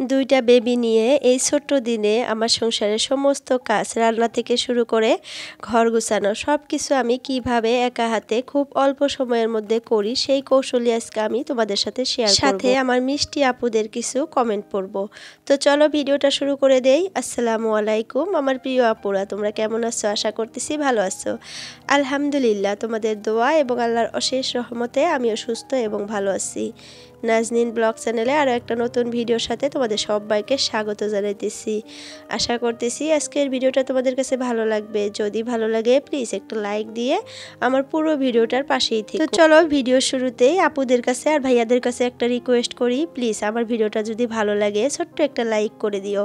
দুইটা বেবি নিয়ে এই ছোট্ট দিনে আমার সংসারের সমস্ত কাজ রান্না থেকে শুরু করে ঘর গুছানো সব কিছু আমি কিভাবে একা হাতে খুব অল্প সময়ের মধ্যে করি সেই কৌশলী আজকে আমি তোমাদের সাথে শেয়ার করব। সাথে আমার মিষ্টি আপুদের কিছু কমেন্ট পড়ব। তো চলো ভিডিওটা শুরু করে দেই। আসসালামু আলাইকুম আমার প্রিয় আপুরা, তোমরা কেমন আছো? আশা করতেছি ভালো আছো। আলহামদুলিল্লাহ, তোমাদের দোয়া এবং আল্লাহর অশেষ রহমতে আমিও সুস্থ এবং ভালো আছি। নাজনীন ব্লগ চ্যানেলে আরও একটা নতুন ভিডিওর সাথে তোমাদের সবাইকে স্বাগত জানাইতেছি। আশা করতেছি আজকের ভিডিওটা তোমাদের কাছে ভালো লাগবে। যদি ভালো লাগে প্লিজ একটা লাইক দিয়ে আমার পুরো ভিডিওটার পাশেই থেকো। তো চলো ভিডিও শুরুতেই আপুদের কাছে আর ভাইয়াদের কাছে একটা রিকোয়েস্ট করি, প্লিজ আমার ভিডিওটা যদি ভালো লাগে ছোট্ট একটা লাইক করে দিও।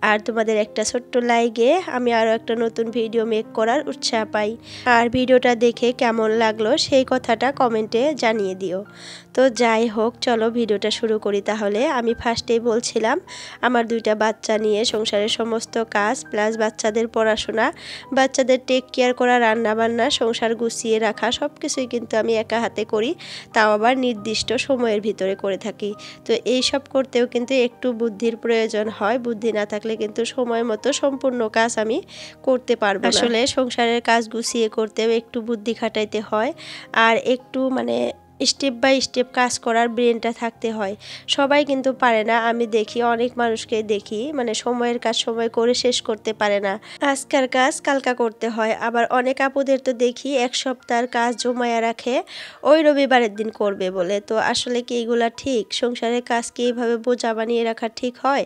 আর তোমাদের একটা ছোট্ট লাইকে আমি আরও একটা নতুন ভিডিও মেক করার উৎসাহ পাই। আর ভিডিওটা দেখে কেমন লাগলো সেই কথাটা কমেন্টে জানিয়ে দিও। তো যাই হোক, চলো ভিডিওটা শুরু করি। তাহলে আমি ফার্স্টেই বলছিলাম আমার দুইটা বাচ্চা নিয়ে সংসারের সমস্ত কাজ প্লাস বাচ্চাদের পড়াশোনা, বাচ্চাদের টেক কেয়ার করা, রান্নাবান্না, সংসার গুছিয়ে রাখা সব কিছুই কিন্তু আমি একা হাতে করি, তাও আবার নির্দিষ্ট সময়ের ভিতরে করে থাকি। তো এই সব করতেও কিন্তু একটু বুদ্ধির প্রয়োজন হয়, বুদ্ধি না থাকলে কিন্তু সময় মতো সম্পূর্ণ কাজ আমি করতে পারবো না। আসলে সংসারের কাজ গুছিয়ে করতেও একটু বুদ্ধি খাটাইতে হয় আর একটু স্টেপ বাই স্টেপ কাজ করার ব্রেনটা থাকতে হয়। সবাই কিন্তু পারে না, আমি দেখি অনেক মানুষকে দেখি সময়ের কাজ সময় করে শেষ করতে পারে না, আজকের কাজ কালকা করতে হয়। আবার অনেক আপুদের তো দেখি এক সপ্তাহের কাজ জমায়া রাখে ওই রবিবারের দিন করবে বলে। তো আসলে কি এগুলা ঠিক? সংসারের কাজ কি এইভাবে বোঝা বানিয়ে রাখা ঠিক হয়?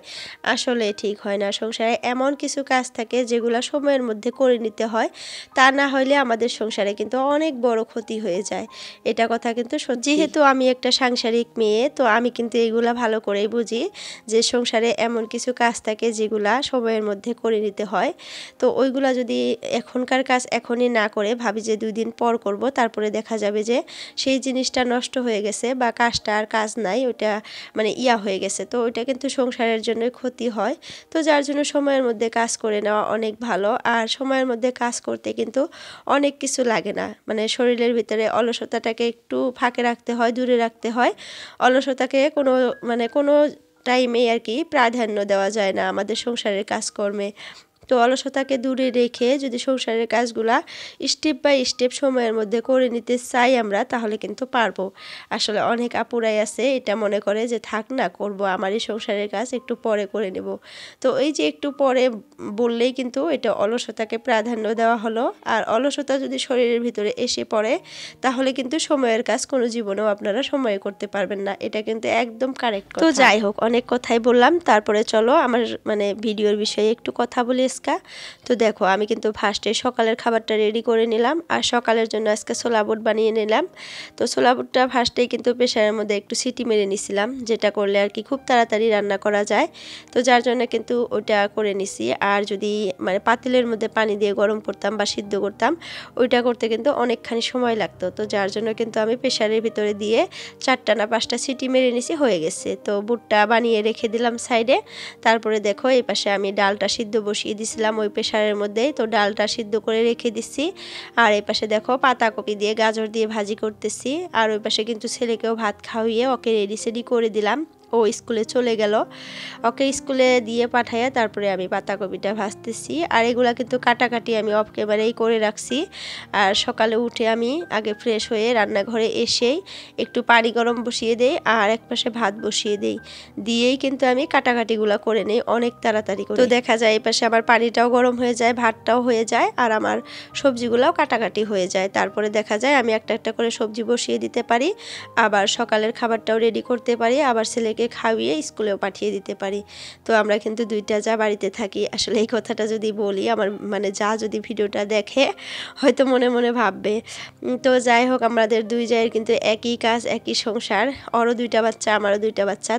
আসলে ঠিক হয় না। সংসারে এমন কিছু কাজ থাকে যেগুলো সময়ের মধ্যে করে নিতে হয়, তা না হলে আমাদের সংসারে কিন্তু অনেক বড় ক্ষতি হয়ে যায়। এটা কথা কিন্তু যেহেতু আমি একটা সাংসারিক মেয়ে, তো আমি কিন্তু এইগুলা ভালো করেই বুঝি যে সংসারে এমন কিছু কাজ থাকে যেগুলা সময়ের মধ্যে করে নিতে হয়। তো ওইগুলা যদি এখনকার কাজ এখনই না করে ভাবি যে 2 দিন পর করব, তারপরে দেখা যাবে যে সেই জিনিসটা নষ্ট হয়ে গেছে বা কাজটা আর কাজ নাই, ওইটা হয়ে গেছে। তো ওইটা কিন্তু সংসারের জন্য ক্ষতি হয়। তো যার জন্য সময়ের মধ্যে কাজ করে নেওয়া অনেক ভালো। আর সময়ের মধ্যে কাজ করতে কিন্তু অনেক কিছু লাগে না, শরীরের ভিতরে অলসতাটাকে একটু ফাঁকে রাখতে হয়, দূরে রাখতে হয়। অলসতাকে কোনো টাইমে আর কি প্রাধান্য দেওয়া যায় না আমাদের সংসারের কাজকর্মে। তো অলসতাকে দূরে রেখে যদি সংসারের কাজগুলা স্টেপ বাই স্টেপ সময়ের মধ্যে করে নিতে চাই আমরা, তাহলে কিন্তু পারবো। আসলে অনেক আপুরাই আছে এটা মনে করে যে থাক না, করব আমার এই সংসারের কাজ একটু পরে করে নেব। তো এই যে একটু পরে বললেই কিন্তু এটা অলসতাকে প্রাধান্য দেওয়া হলো। আর অলসতা যদি শরীরের ভিতরে এসে পড়ে তাহলে কিন্তু সময়ের কাজ কোনো জীবনেও আপনারা সময়ে করতে পারবেন না। এটা কিন্তু একদম কারেক্ট কথা। তো যাই হোক, অনেক কথাই বললাম, তারপরে চলো আমার ভিডিওর বিষয়ে একটু কথা বলি। তো দেখো, আমি কিন্তু ফার্স্টে সকালের খাবারটা রেডি করে নিলাম। আর সকালের জন্য আজকে ছোলা বুট বানিয়ে নিলাম। তো ছোলা বুটটা ফার্স্টেই কিন্তু প্রেসারের মধ্যে একটু সিটি মেরে নিছিলাম, যেটা করলে আর কি খুব তাড়াতাড়ি রান্না করা যায়। তো যার জন্য কিন্তু ওইটা করে নিছি। আর যদি পাতিলের মধ্যে পানি দিয়ে গরম করতাম বা সিদ্ধ করতাম, ওইটা করতে কিন্তু অনেকখানি সময় লাগতো। তো যার জন্য কিন্তু আমি প্রেসারের ভিতরে দিয়ে 4টা না 5টা সিটি মেরে নিছি, হয়ে গেছে। তো বুটটা বানিয়ে রেখে দিলাম সাইডে। তারপরে দেখো এই পাশে আমি ডালটা সিদ্ধ বসিয়ে দিছিলাম ওই প্রেসারের মধ্যেই। তো ডালটা সিদ্ধ করে রেখে দিচ্ছি। আর এই পাশে দেখো পাতাকপি দিয়ে গাজর দিয়ে ভাজি করতেছি। আর ওই পাশে কিন্তু ছেলেকেও ভাত খাওয়িয়ে ওকে রেডি সেডি করে দিলাম। ও স্কুলে চলে গেল, ওকে স্কুলে দিয়ে পাঠাইয়া তারপরে আমি পাতাকপিটা ভাজতেছি। আর এগুলা কিন্তু কাটাকাটি আমি অফ ক্যামেরাই করে রাখছি। আর সকালে উঠে আমি আগে ফ্রেশ হয়ে রান্নাঘরে এসেই একটু পানি গরম বসিয়ে দেই আর এক পাশে ভাত বসিয়ে দেই, দিয়েই কিন্তু আমি কাটাকাটিগুলো করে নেই অনেক তাড়াতাড়ি করে। তো দেখা যায় এই পাশে আমার পানিটাও গরম হয়ে যায়, ভাতটাও হয়ে যায়, আর আমার সবজিগুলোও কাটাকাটি হয়ে যায়। তারপরে দেখা যায় আমি একটা একটা করে সবজি বসিয়ে দিতে পারি, আবার সকালের খাবারটাও রেডি করতে পারি, আবার ছেলেকে খাইয়ে স্কুলেও পাঠিয়ে দিতে পারি। তো আমরা কিন্তু 2টা যা বাড়িতে থাকি। আসলে এই কথাটা যদি বলি, আমার যা যদি ভিডিওটা দেখে হয়তো মনে মনে ভাববে। তো যাই হোক, আমাদের 2 জায়ের কিন্তু একই কাজ, একই সংসার। ওরও 2টা বাচ্চা, আমারও 2টা বাচ্চা।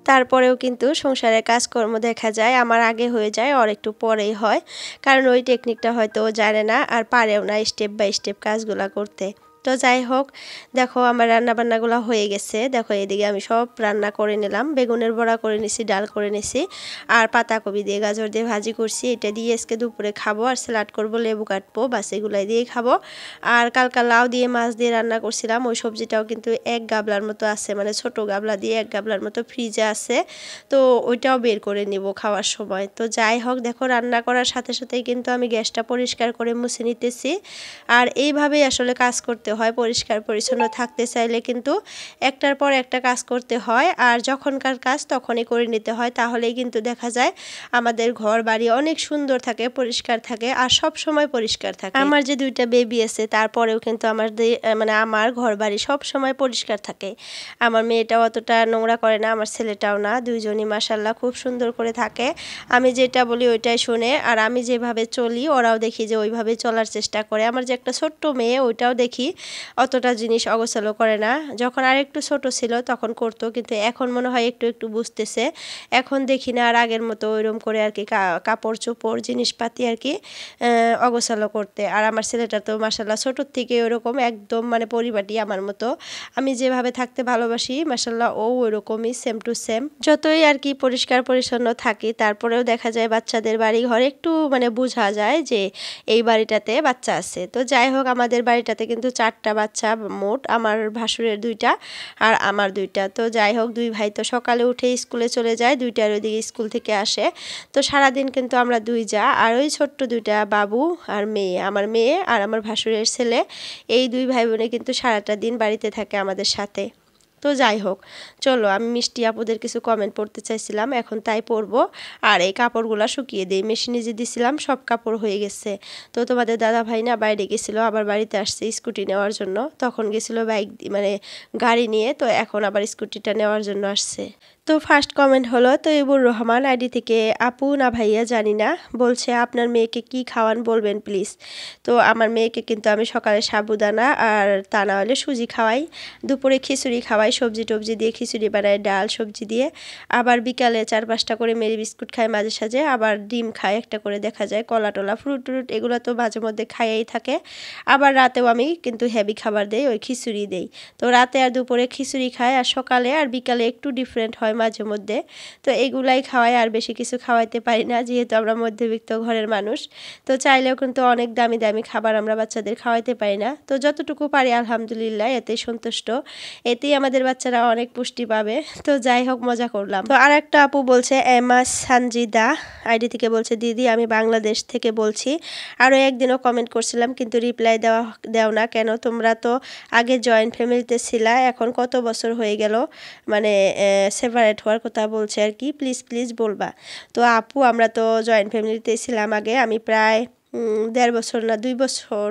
তারপরেও কিন্তু সংসারের কাজকর্ম দেখা যায় আমার আগে হয়ে যায়, ওর একটু পরেই হয়। কারণ ওই টেকনিকটা হয়তো ও জানে না আর পারেও না স্টেপ বাই স্টেপ কাজগুলো করতে। তো যাই হোক, দেখো আমার রান্না বান্নাগুলো হয়ে গেছে। দেখো এদিকে আমি সব রান্না করে নিলাম, বেগুনের বড়া করে নিছি, ডাল করে নিছি, আর পাতাকপি দিয়ে গাজর দিয়ে ভাজি করছি। এটা দিয়ে আজকে দুপুরে খাবো, আর স্যালাড করবো, লেবু কাটবো, বাস এগুলাই দিয়ে খাবো। আর কালকা লাউ দিয়ে মাছ দিয়ে রান্না করছিলাম, ওই সবজিটাও কিন্তু এক গাবলার মতো আছে, মানে ছোট গাবলা দিয়ে এক গাবলার মতো ফ্রিজে আছে, তো ওইটাও বের করে নিব খাওয়ার সময়। তো যাই হোক, দেখো রান্না করার সাথে সাথেই কিন্তু আমি গ্যাসটা পরিষ্কার করে মুছে নিতেছি। আর এইভাবেই আসলে কাজ করতে হয়, পরিষ্কার পরিচ্ছন্ন থাকতে চাইলে কিন্তু একটার পর একটা কাজ করতে হয়, আর যখনকার কাজ তখনই করে নিতে হয়, তাহলেই কিন্তু দেখা যায় আমাদের ঘর বাড়ি অনেক সুন্দর থাকে, পরিষ্কার থাকে, আর সব সময় পরিষ্কার থাকে। আমার যে দুইটা বেবি আছে তারপরেও কিন্তু মানে আমার ঘর বাড়ি সব সময় পরিষ্কার থাকে। আমার মেয়েটাও অতটা নোংরা করে না, আমার ছেলেটাও না, দুইজনই মাশাআল্লাহ খুব সুন্দর করে থাকে। আমি যেটা বলি ওইটাই শুনে, আর আমি যেভাবে চলি ওরাও দেখি যে ওইভাবে চলার চেষ্টা করে। আমার যে একটা ছোট্ট মেয়ে, ওইটাও দেখি অতটা জিনিস অগোছালো করে না। যখন আর একটু ছোট ছিল তখন করতো, কিন্তু এখন মনে হয় একটু একটু বুঝতেছে। এখন দেখি না আর আগের মতো ওইরকম করে আর কি কাপড় চোপড় জিনিসপাতি আর কি অগোছালো করতে। আর আমার ছেলেটা তো মাশাআল্লাহ ছোটোর থেকে ওরকম একদম মানে পরিপাটি আমার মতো। আমি যেভাবে থাকতে ভালোবাসি মাশাআল্লাহ ও ওরকমই সেম টু সেম। যতই আর কি পরিষ্কার পরিচ্ছন্ন থাকি তারপরেও দেখা যায় বাচ্চাদের বাড়ি ঘর একটু মানে বোঝা যায় যে এই বাড়িটাতে বাচ্চা আছে। তো যাই হোক, আমাদের বাড়িটাতে কিন্তু 4টা বাচ্চা মোট, আমার ভাসুরের 2টা আর আমার 2টা। তো যাই হোক, 2 ভাই তো সকালে উঠে স্কুলে চলে যায়, 2টার ওইদিকে স্কুল থেকে আসে। তো সারাদিন কিন্তু আমরা 2 যা আর ওই ছোট্ট 2টা বাবু আর মেয়ে, আমার মেয়ে আর আমার ভাসুরের ছেলে, এই 2 ভাই বোনে কিন্তু সারাটা দিন বাড়িতে থাকে আমাদের সাথে। তো যাই হোক, চলো আমি মিষ্টি আপুদের কিছু কমেন্ট পড়তে চাইছিলাম, এখন তাই পড়বো। আর এই কাপড়গুলো শুকিয়ে দিই, মেশিনে যে দিছিলাম সব কাপড় হয়ে গেছে। তো তোমাদের দাদা ভাই না বাইরে গেছিলো, আবার বাড়িতে আসছে স্কুটি নেওয়ার জন্য, তখন গেছিলো বাইক মানে গাড়ি নিয়ে, তো এখন আবার স্কুটিটা নেওয়ার জন্য আসছে। তো ফার্স্ট কমেন্ট হলো তৈবুর রহমান আইডি থেকে, আপু না ভাইয়া জানি না, বলছে আপনার মেয়েকে কি খাওয়ান বলবেন প্লিজ। তো আমার মেয়েকে কিন্তু আমি সকালে সাবুদানা আর তা না হলে সুজি খাওয়াই, দুপুরে খিচুড়ি খাওয়াই, সবজি টবজি দিয়ে খিচুড়ি বানাই, ডাল সবজি দিয়ে, আবার বিকালে 4-5টা করে মেরি বিস্কুট খায় মাঝে সাঝে, আবার ডিম খায় একটা করে দেখা যায়, কলা টলা ফ্রুট ট্রুট এগুলো তো মাঝে মধ্যে খাইয়েই থাকে। আবার রাতেও আমি কিন্তু হেভি খাবার দেই, ওই খিচুড়ি দেই। তো রাতে আর দুপুরে খিচুড়ি খায়, আর সকালে আর বিকালে একটু ডিফারেন্ট হয় মাঝে মধ্যে। তো এগুলাই খাওয়াই, আর বেশি কিছু খাওয়াইতে পারি না, যেহেতু আমরা মধ্যবিত্ত ঘরের মানুষ। তো চাইলেও কিন্তু অনেক দামি দামি খাবার আমরা বাচ্চাদের খাওয়াইতে পারি না। তো যতটুকু পারি আলহামদুলিল্লাহ এতেই সন্তুষ্ট, এতেই আমাদের বাচ্চারা অনেক পুষ্টি পাবে। তো যাই হোক, মজা করলাম। তো আর একটা আপু বলছে এমা সানজিদা আইডি থেকে, বলছে দিদি আমি বাংলাদেশ থেকে বলছি। আরও একদিনও কমেন্ট করছিলাম কিন্তু রিপ্লাই দেও না কেন, তোমরা তো আগে জয়েন্ট ফ্যামিলিতে ছিলা, এখন কত বছর হয়ে গেল মানে সেপারেট হওয়ার কথা বলছে আর কি, প্লিজ প্লিজ বলবা। তো আপু আমরা তো জয়েন্ট ফ্যামিলিতে ছিলাম আগে, আমি প্রায় 1.5 বছর না 2 বছর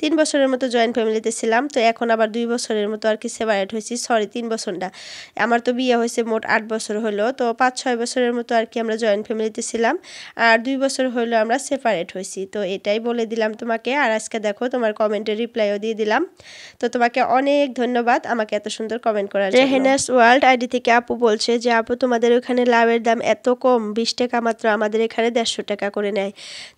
3 বছরের মতো জয়েন্ট ফ্যামিলিতে ছিলাম। তো এখন আবার 2 বছরের মতো আর কি সেপারেট হয়েছি, সরি 3 বছর না, আমার তো বিয়ে হয়েছে মোট 8 বছর হলো। তো 5-6 বছরের মতো আর কি আমরা জয়েন্ট ফ্যামিলিতে ছিলাম, আর 2 বছর হলো আমরা সেপারেট হয়েছি। তো এটাই বলে দিলাম তোমাকে, আর আজকে দেখো তোমার কমেন্টের রিপ্লাইও দিয়ে দিলাম। তো তোমাকে অনেক ধন্যবাদ আমাকে এত সুন্দর কমেন্ট করার জন্য। রেহেনাস ওয়ার্ল্ড আইডি থেকে আপু বলছে যে আপু তোমাদের ওখানে লাউয়ের দাম এত কম, 20 টাকা মাত্র, আমাদের এখানে 150 টাকা করে নেয়।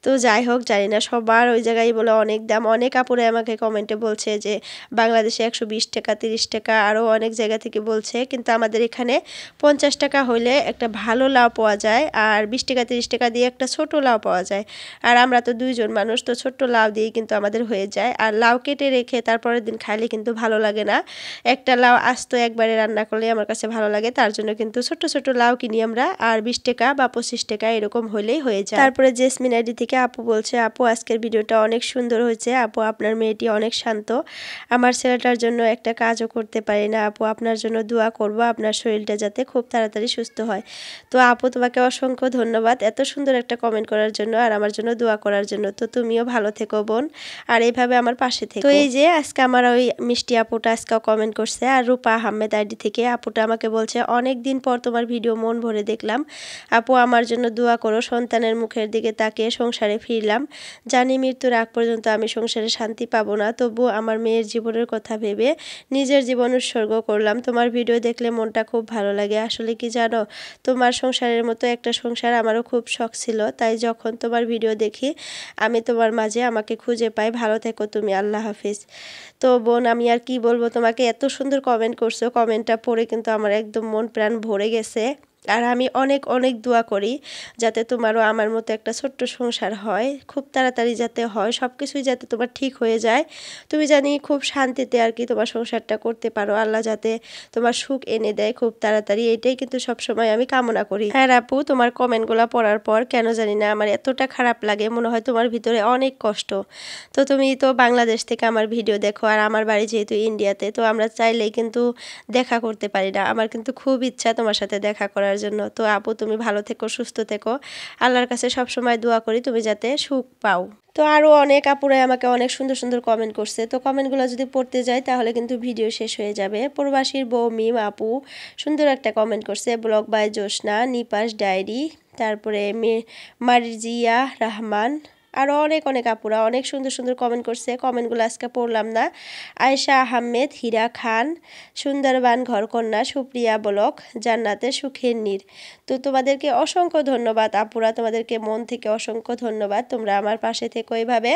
তো যাই হোক, জানি না সবার ওই জায়গায় বলে অনেক দাম, অনেক আপুরে আমাকে কমেন্টে বলছে যে বাংলাদেশে 120 টাকা 30 টাকা, আরও অনেক জায়গা থেকে বলছে, কিন্তু আমাদের এখানে 50 টাকা হইলে একটা ভালো লাউ পাওয়া যায়, আর 20 টাকা 30 টাকা দিয়ে একটা ছোট লাউ পাওয়া যায়। আর আমরা তো 2 জন মানুষ, তো ছোট্ট লাউ দিয়েই কিন্তু আমাদের হয়ে যায়। আর লাউ কেটে রেখে তারপরের দিন খাইলে কিন্তু ভালো লাগে না, একটা লাউ আস্ত একবারে রান্না করলে আমার কাছে ভালো লাগে, তার জন্য কিন্তু ছোট ছোট লাউ কিনি আমরা, আর 20 টাকা বা 25 টাকা এরকম হলেই হয়ে যায়। তারপরে জেসমিন আইডি থেকে আপু বলছে আপু আজকের ভিডিওটা অনেক সুন্দর হয়েছে, আপু আপনার মেয়েটি অনেক শান্ত, আমার ছেলেটার জন্য একটা কাজও করতে পারি না, আপু আপনার জন্য দোয়া করব, আপনার শরীরটা যাতে খুব তাড়াতাড়ি সুস্থ হয়। তো আপু তোমাকে অসংখ্য ধন্যবাদ এত সুন্দর একটা কমেন্ট করার জন্য, আর আমার জন্য দোয়া করার জন্য। তো তুমিও ভালো থেকো বোন, আর এইভাবে আমার পাশে থেকো। তো এই যে আজকে আমার ওই মিষ্টি আপুটা আজকে কমেন্ট করছে, আর রূপা আহমেদ আইডি থেকে আপুটা আমাকে বলছে অনেক দিন পর তোমার ভিডিও মন ভরে দেখলাম, আপু আমার জন্য দোয়া করো, সন্তানের মুখের দিকে তাকিয়ে সংসারে ফিরলাম, জানি মৃত্যুর আগ পর্যন্ত আমি সংসারে শান্তি শান্তি পাবো না, তবু আমার মেয়ের জীবনের কথা ভেবে নিজের জীবন উৎসর্গ করলাম। তোমার ভিডিও দেখলে মনটা খুব ভালো লাগে। আসলে কি জানো, তোমার সংসারের মতো একটা সংসার আমারও খুব শখ ছিল, তাই যখন তোমার ভিডিও দেখি আমি তোমার মাঝে আমাকে খুঁজে পাই। ভালো থেকো তুমি, আল্লাহ হাফিজ। তো বোন, আমি আর কি বলবো তোমাকে, এত সুন্দর কমেন্ট করছো, কমেন্টটা পড়ে কিন্তু আমার একদম মন প্রাণ ভরে গেছে। আর আমি অনেক অনেক দোয়া করি যাতে তোমারও আমার মতো একটা ছোট্ট সংসার হয়, খুব তাড়াতাড়ি যাতে হয়, সব কিছুই যাতে তোমার ঠিক হয়ে যায়, তুমি জানি খুব শান্তিতে আর কি তোমার সংসারটা করতে পারো, আল্লাহ যাতে তোমার সুখ এনে দেয় খুব তাড়াতাড়ি, এটাই কিন্তু সবসময় আমি কামনা করি। হ্যাঁ আপু, তোমার কমেন্টগুলো পড়ার পর কেন জানি না আমার এতটা খারাপ লাগে, মনে হয় তোমার ভিতরে অনেক কষ্ট। তো তুমি তো বাংলাদেশ থেকে আমার ভিডিও দেখো, আর আমার বাড়ি যেহেতু ইন্ডিয়াতে, তো আমরা চাইলেই কিন্তু দেখা করতে পারি না। আমার কিন্তু খুব ইচ্ছা তোমার সাথে দেখা করার জন্য। তো আপু, তুমি ভালো থেকো, সুস্থ থেকো, আল্লাহর কাছে সবসময় দোয়া করি তুমি যাতে সুখ পাও। তো আরও অনেক আপুরাই আমাকে অনেক সুন্দর সুন্দর কমেন্ট করছে, তো কমেন্টগুলো যদি পড়তে যাই তাহলে কিন্তু ভিডিও শেষ হয়ে যাবে। প্রবাসীর বউ মিম আপু সুন্দর একটা কমেন্ট করছে, ব্লগ বাই জোসনা, নিপাস ডায়েরি, তারপরে মার্জিয়া রহমান, আরও অনেক অনেক আপুরা অনেক সুন্দর সুন্দর কমেন্ট করছে। কমেন্টগুলো আজকে পড়লাম না। আয়েশা আহমেদ, হীরা খান, সুন্দরবান ঘরকন্যা, সুপ্রিয়া ব্লক, জান্নাতে সুখের নীর। তো তোমাদেরকে অসংখ্য ধন্যবাদ আপুরা, তোমাদেরকে মন থেকে অসংখ্য ধন্যবাদ। তোমরা আমার পাশে থেকো এইভাবে,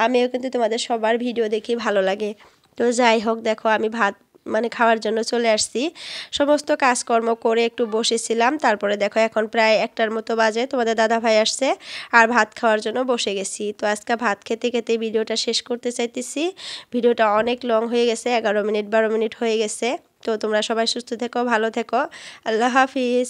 আমিও কিন্তু তোমাদের সবার ভিডিও দেখি, ভালো লাগে। তো যাই হোক, দেখো আমি ভাত খাওয়ার জন্য চলে আসছি, সমস্ত কাজকর্ম করে একটু বসেছিলাম, তারপরে দেখো এখন প্রায় 1টার মতো বাজে, তোমাদের দাদা ভাই আসছে আর ভাত খাওয়ার জন্য বসে গেছি। তো আজকে ভাত খেতে খেতে ভিডিওটা শেষ করতে চাইতেছি। ভিডিওটা অনেক লং হয়ে গেছে, 11 মিনিট 12 মিনিট হয়ে গেছে। তো তোমরা সবাই সুস্থ থেকো, ভালো থেকো, আল্লাহ হাফিজ।